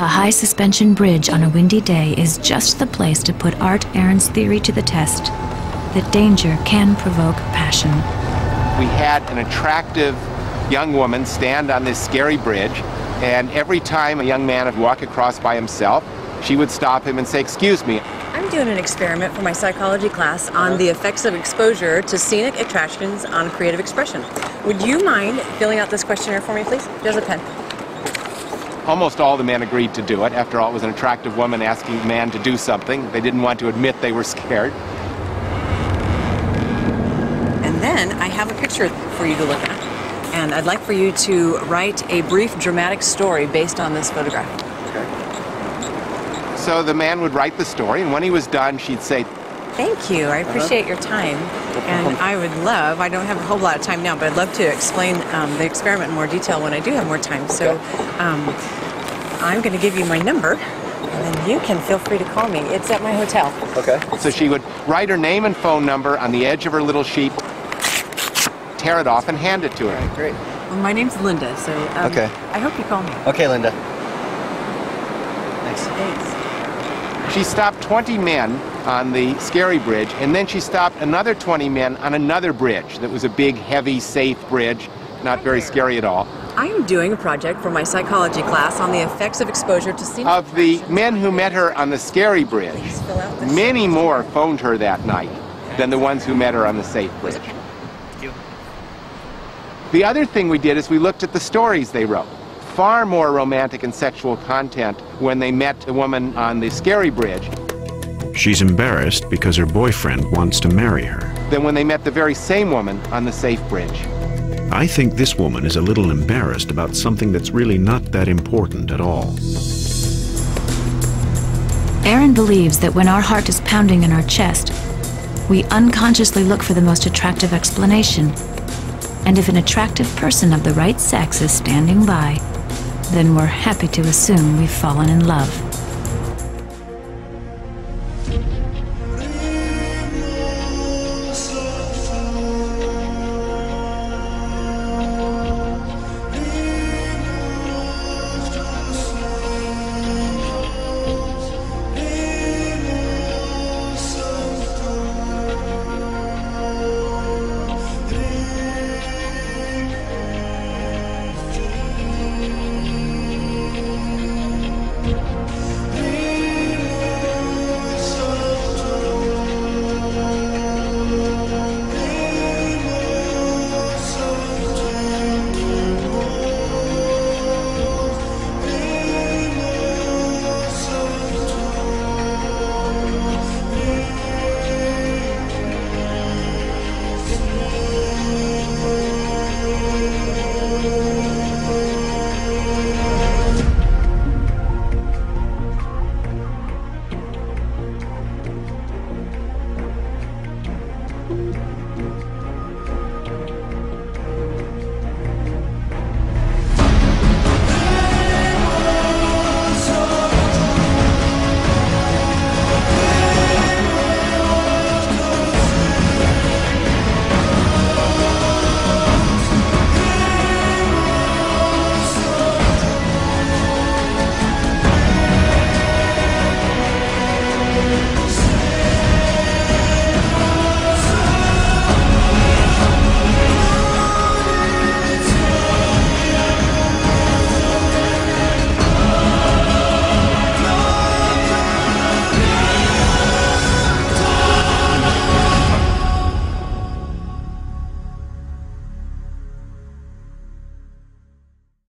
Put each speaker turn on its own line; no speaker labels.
A high-suspension bridge on a windy day is just the place to put Art Aaron's theory to the test, that danger can provoke passion.
We had an attractive young woman stand on this scary bridge, and every time a young man would walk across by himself, she would stop him and say, "Excuse me."
I'm doing an experiment for my psychology class on the effects of exposure to scenic attractions on creative expression. Would you mind filling out this questionnaire for me, please? Here's a pen.
Almost all the men agreed to do it. After all, it was an attractive woman asking a man to do something. They didn't want to admit they were scared.
And then I have a picture for you to look at. And I'd like for you to write a brief dramatic story based on this photograph.
Okay. So the man would write the story, and when he was done, she'd say,
"Thank you, I appreciate your time." And I would love, I don't have a whole lot of time now, but I'd love to explain the experiment in more detail when I do have more time. So I'm going to give you my number, and then you can feel free to call me. It's at my hotel.
Okay. So she would write her name and phone number on the edge of her little sheet, tear it off, and hand it to her.
Great. Well, my name's Linda, so
okay.
I hope you call me.
Okay, Linda. Thanks.
Thanks.
She stopped 20 men on the scary bridge, and then she stopped another 20 men on another bridge that was a big, heavy, safe bridge, not very scary at all.
I'm doing a project for my psychology class on the effects of exposure to scenic
Of the men who met her on the scary bridge, many more phoned her that night than the ones who met her on the safe bridge. The other thing we did is we looked at the stories they wrote. Far more romantic and sexual content when they met the woman on the scary bridge.
She's embarrassed because her boyfriend wants to marry her.
Than when they met the very same woman on the safe bridge.
I think this woman is a little embarrassed about something that's really not that important at all.
Aaron believes that when our heart is pounding in our chest, we unconsciously look for the most attractive explanation. And if an attractive person of the right sex is standing by, then we're happy to assume we've fallen in love.